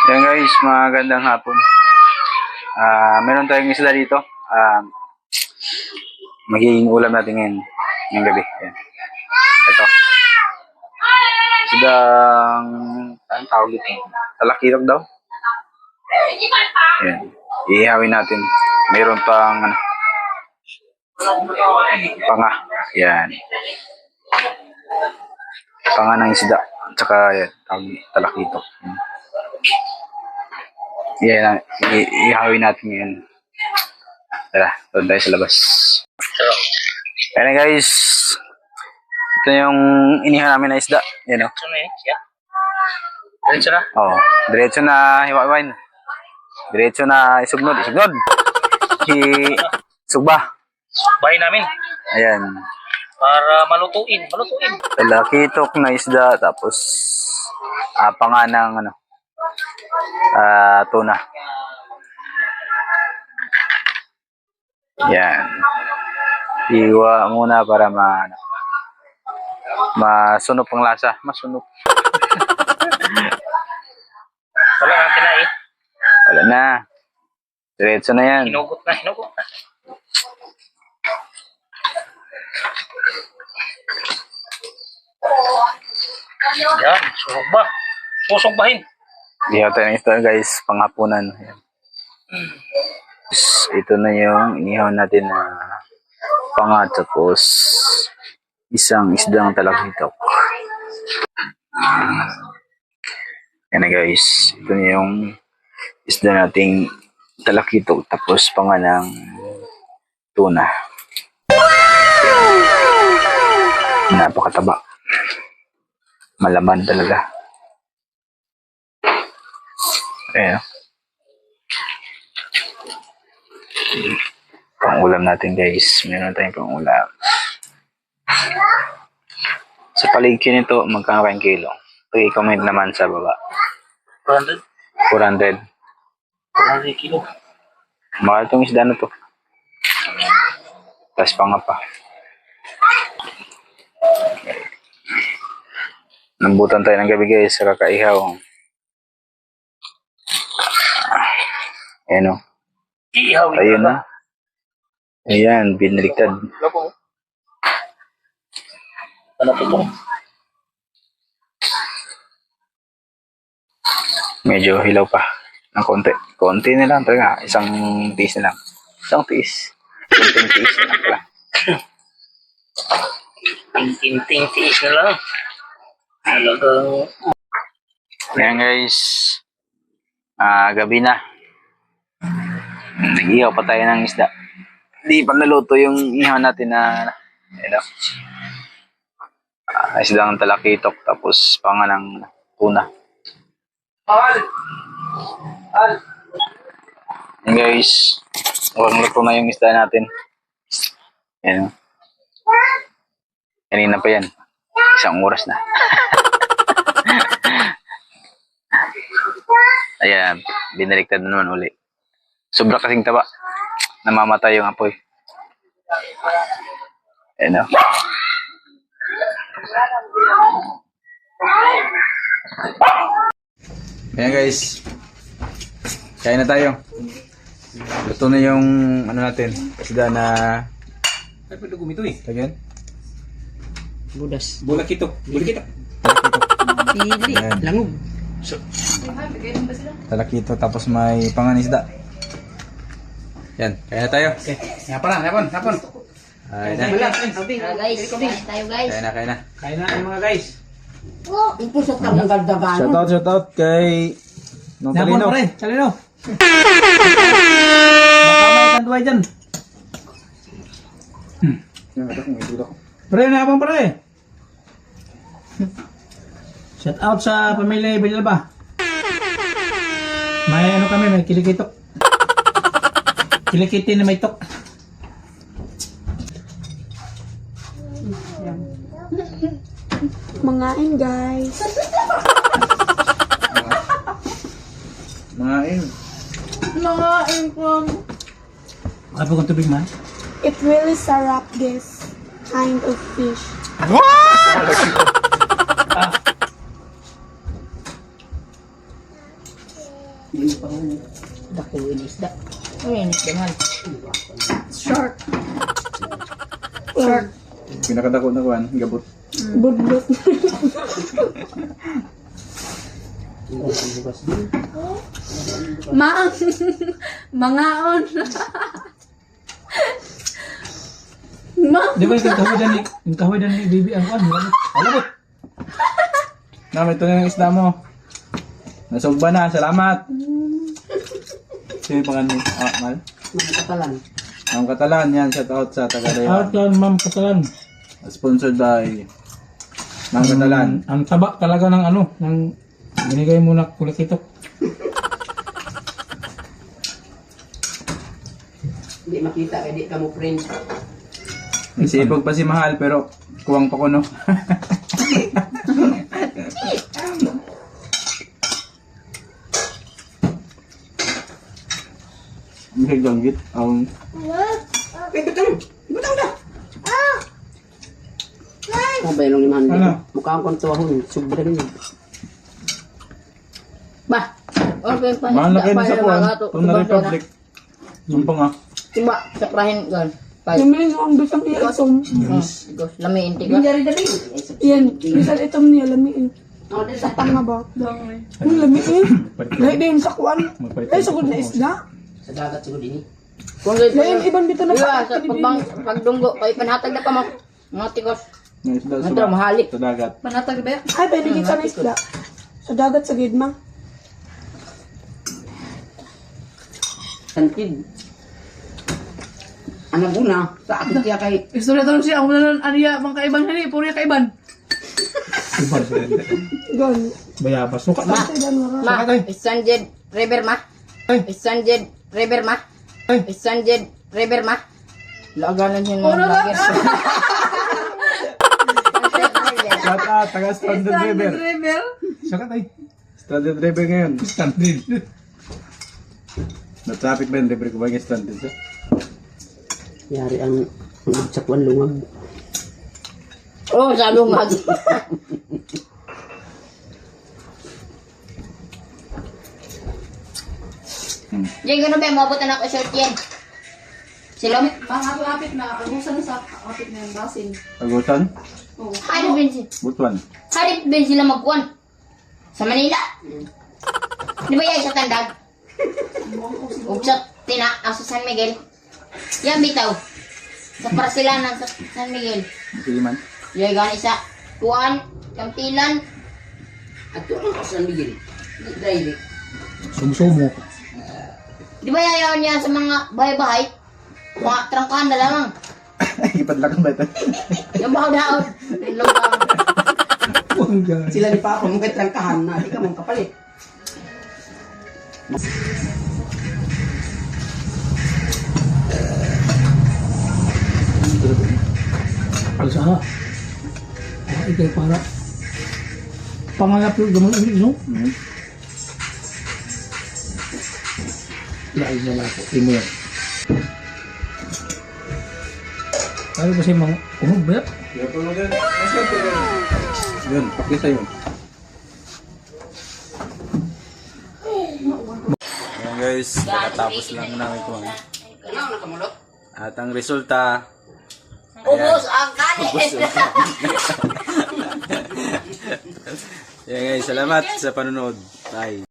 Yan guys, magandang hapon. Meron tayong isda dito. Magiging ulam natin ngayon, ngayong gabi. Yan. Ito. Isdang, anong tawag dito? Talakirok daw. Yan. Ihawin natin. Meron pang, panga. Yan. Panga ng isda. Tsaka, yan, talakitok. Yan. Ihawin natin ngayon. Tara, doon tayo sa labas. Ayan na guys. Ito yung inihaw namin na isda. Yan o. Diretso na? Oo. Diretso na hiwa-hiwain. Diretso na isugnod. Isugnod. Sugba. Bahay namin. Ayan. Para malutuin. Malutuin. Talakitok na isda. Tapos panga ng tuna. Yan. Iwa muna para masunog ang lasa. Masunog. Wala nga kinain. Wala na. Diretso na yan. Hinugot na, hinugot na. Yan, susugba. Susugbahin. Ihaw tayo ng isda guys. Panghapunan. Yan. Ito na yung inihaw natin na panga, tapos isang isdang talakitok. Yan na guys. Ito na yung isda nating talakitok, tapos panga ng tuna. Napakataba. Malaman talaga. Ayan. Pang-ulam natin guys. Meron tayong pang-ulam. Sa paligid nito, magkano kayong kilo? I-comment naman sa baba. 400? 400. 400 kilo. Mahal itong isda na to. Tapos panga pa. Nambutan tayo ng gabi guys sa kakaihaw. Ayan o. Iihawin Ayun na. na. Ayan, binaliktad. Ano po? Medyo hilaw pa. Ng konti. Konti na lang talaga. Isang tiis na lang. Isang tiis. Konting tiis na lang pala. Ting-ting tiis na lang. Talagang... Ayan guys. Gabi na. Nag-ihaw pa tayo ng isda. Hindi pa naluto yung ihaw natin na isdang talakitok, tapos panga ng tuna. Ayan guys. Mukhang luto na yung isda natin. Ayan. Kanina pa yan. Isang oras na. Ayan. Binaliktad na naman uli. Sobra kasing taba. Namamatay yung apoy. Ayan o. Ayan guys. Kain na tayo. Ito na yung natin. Isda na... Ay, pwede gumito eh. Lagyan? Budas. Bulakito. Bulakito. Pili. Ayan. Langog. Talakito, tapos may panganisda. Yan, kaya na tayo. Okay. Yapon na, yapon, yapon. Kaya na. Guys, kain tayo guys. Kaya na, kaya na. Kain na mga guys. Ipusok ka ng galdaban. Shout out kay Nong Yapon Talino. pa rin, Talino. Baka may kanduay dyan. Pre, yapon pa rin. Shout out sa pamilya Villalba. May ano kami, may kilikitok. Kilikiti na may tok. Mangain guys. Mangain. Mangain ko. Apa kong tubig man? It really sarap this kind of fish. Dako inisda. Ay, inisda man. Shark. Shark. Pinakadako na kuhan, gabot. Budbut. Maang. Mangaon. Ma. Di ba yung kahoy dan ni baby ang ano? Alabot. Na, ito na yung isda mo. Nasugba na, salamat. Sino yung pangalan mo? Mal? Katalan. Ang Katalan, yan, shout out sa Tagalayan. Out yan, ma'am Katalan. Sponsored by Mang Katalan. Ang taba talaga ng ano, ng binigay mo na kulikitok. Hindi makita, kaya di ka mo friend. Nagsipag pa si Mahal, pero kuwang pa ko, no? May ganggit. Ang Ang bayalong ni Mandi. Ano? Mukha akong tuwahon. Sobra rin. Ba? Okay pa. mahal na kayo sa kuwan. Itong na Republic. Sumpong ah. Timba, sakrahin gan. Namin ang bisang iitom. Lamiin tigas. Yan, bisan itom niya, lamiin. Sa tanga ba? Ang lamiin. Lahi din sa kuan. Ay, sugod na isda. Sa dagat siguro din. Kung gayud Lahi iban bito na Iya, sa pagdunggo kay panhatag na pa mo. Mga tigos. May isda Ito, mahalik. sa dagat. Panatag ba? Ay, pwede kita na isda. Sa dagat sa gidma. Santid. Ano muna? Sa akin siya kay Istorya tanong siya. Ang wala ano ya, mga kaiban hani. Puro ya kaiban. Ibar sa Gon. bayabas. Suka na. Sa ilan wala. Ma, Sakay. Sanjed River ma. Ay. Sanjed River ma. Ay. Sanjed River ma. Laganan yun mga vloggers. Shout out, taga Stranded River. River. Suka tayo. Stranded River ngayon. Standard. Na-traffic ba yung river ko ba yung stranded sa? Yari ang sakwan lungag. Oh, sa lungag. Diyan gano'n ba, mabutan ako short yan. Silom? Apit na. Agusan sa apit na yung basin. Agusan? Halit din sila. Butuan. Halit din sila magkuhan. Sa Manila. Di ba yan sa Tandag? Ug sa sa San Miguel. Yan bitaw. Sa Parsilanan sa San Miguel. Sige man. Yan gani sa Kuan, Kamtilan. At doon sa San Miguel. Direct. Sumusumo. Di ba yayaw niya sa mga bahay-bahay? Mga trangkahan na lamang. Ipadlakan ba ito? Yung bahaw-dahaw. Yung longgang. Sila ni Papa mong trangkahan na, di ka mong kapalit. Alsa ha. Ikaw para pangalap yung gamang ulit, no? Lain na lang po. Imo yan. Ano ba siya mga umog ba? Yun, pakisa yun. Ayan guys, nakatapos lang namin ito. At ang resulta, Ubus ang kanin. yeah guys, salamat sa panonood. Bye.